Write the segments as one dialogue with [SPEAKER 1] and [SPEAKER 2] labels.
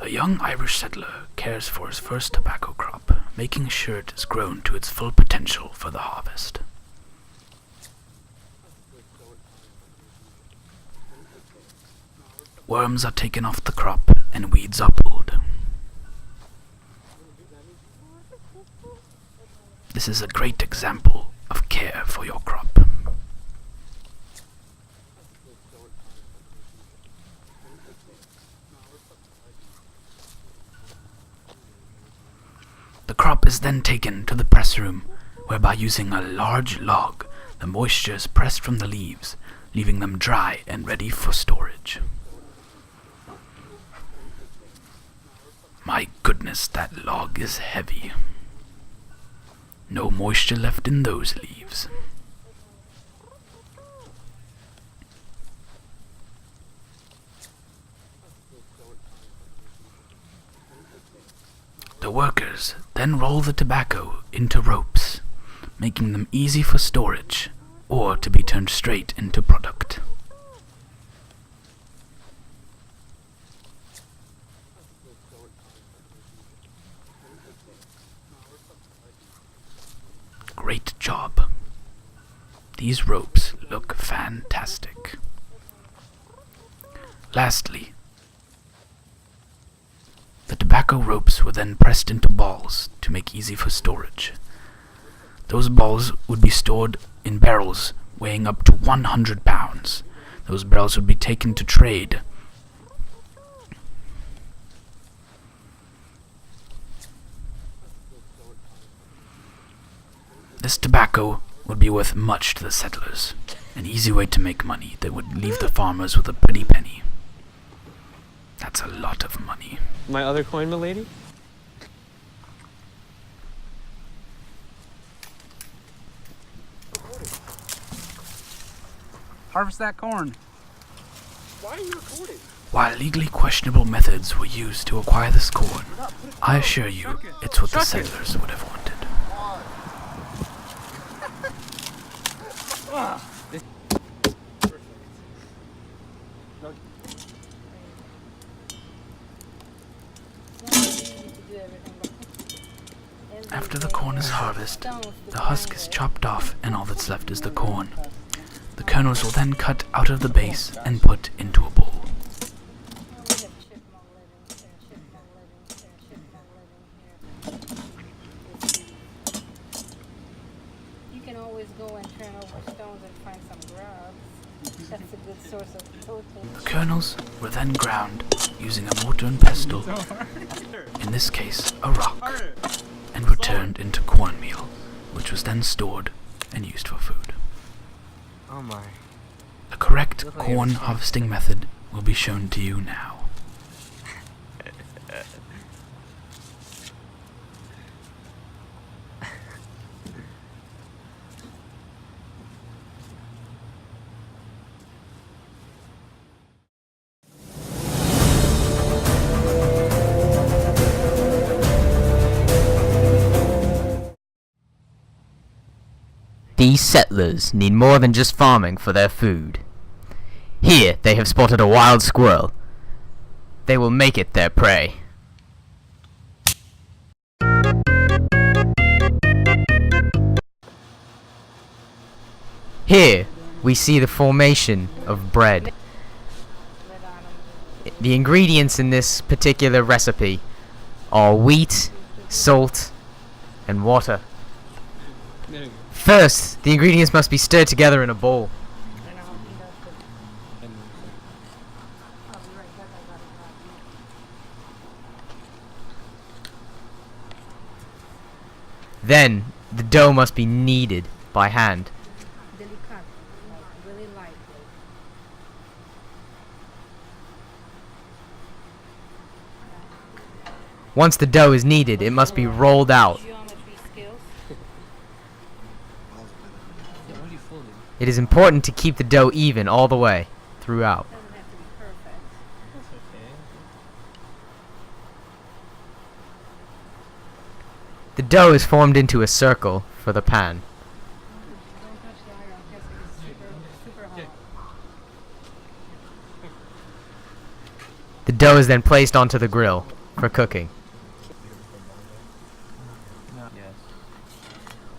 [SPEAKER 1] A young Irish settler cares for his first tobacco crop, making sure it is grown to its full potential for the harvest. Worms are taken off the crop and weeds are pulled. This is a great example of care for your crop. The crop is then taken to the press room, where by using a large log, the moisture is pressed from the leaves, leaving them dry and ready for storage. My goodness, that log is heavy. No moisture left in those leaves. The workers then roll the tobacco into ropes, making them easy for storage or to be turned straight into product. Great job. These ropes look fantastic. Lastly, the tobacco ropes were then pressed into balls to make easy for storage. Those balls would be stored in barrels weighing up to 100 pounds. Those barrels would be taken to trade. This tobacco would be worth much to the settlers, an easy way to make money that would leave the farmers with a pretty penny. That's a lot of money.
[SPEAKER 2] My other coin, milady?
[SPEAKER 3] Harvest that corn.
[SPEAKER 2] Why are you recording?
[SPEAKER 1] While legally questionable methods were used to acquire this corn, I assure you it's what the settlers would have wanted. After the corn is harvested, the husk is chopped off and all that's left is the corn. The kernels will then cut out of the base and put into a bowl.
[SPEAKER 4] You can always go and turn over stones and find some grubs. That's a good source of protein.
[SPEAKER 1] The kernels were then ground using a mortar and pestle, in this case a rock, and were turned into cornmeal, which was then stored and used for food.
[SPEAKER 2] Oh my.
[SPEAKER 1] The correct corn harvesting method will be shown to you now.
[SPEAKER 5] These settlers need more than just farming for their food. Here they have spotted a wild squirrel. They will make it their prey. Here we see the formation of bread. The ingredients in this particular recipe are wheat, salt, and water. First, the ingredients must be stirred together in a bowl. Then, the dough must be kneaded by hand.
[SPEAKER 4] Really lightly.
[SPEAKER 5] Once the dough is kneaded, it must be rolled out. It is important to keep the dough even all the way throughout.
[SPEAKER 4] Doesn't have to be perfect.
[SPEAKER 5] The dough is formed into a circle for the pan.
[SPEAKER 4] Don't touch the iron because it's super hot.
[SPEAKER 5] The dough is then placed onto the grill. for cooking.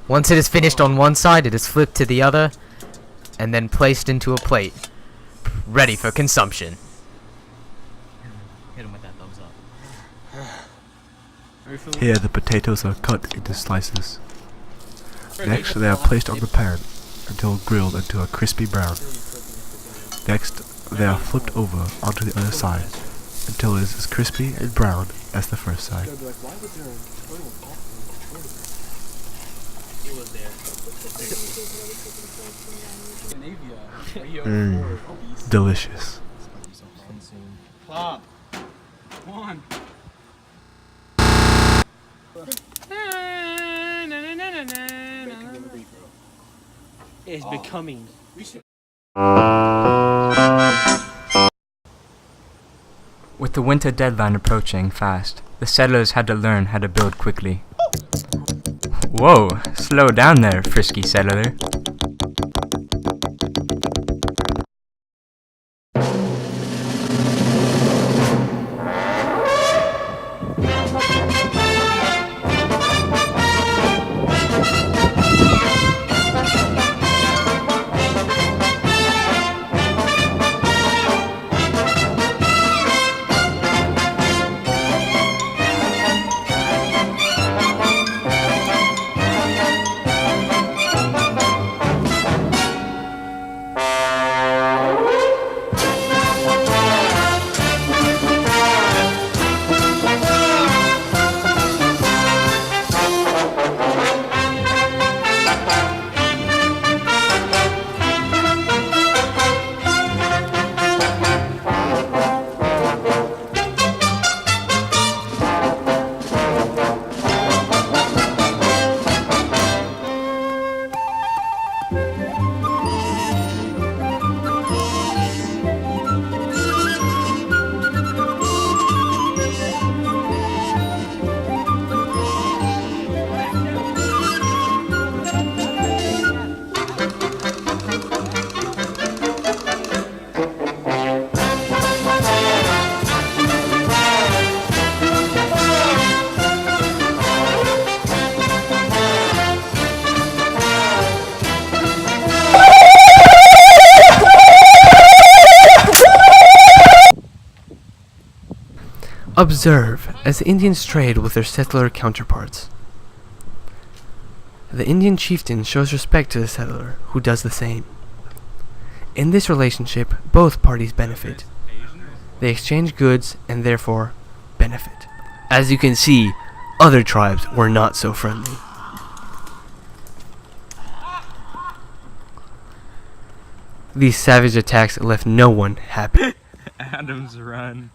[SPEAKER 5] Once it is finished on one side, it is flipped to the other, and then placed into a plate, ready for consumption. Hit him with that thumbs up.
[SPEAKER 3] Here the potatoes are cut into slices. Next they are placed on the pan until grilled into a crispy brown. Next they are flipped over onto the other side until it is as crispy and brown as the first side. Delicious.
[SPEAKER 2] It's becoming.
[SPEAKER 6] With the winter deadline approaching fast, the settlers had to learn how to build quickly. Whoa, slow down there, frisky settler.
[SPEAKER 7] Observe as the Indians trade with their settler counterparts. The Indian chieftain shows respect to the settler, who does the same. In this relationship, both parties benefit. They exchange goods and therefore benefit. As you can see, other tribes were not so friendly. These savage attacks left no one happy.
[SPEAKER 6] Adam's run.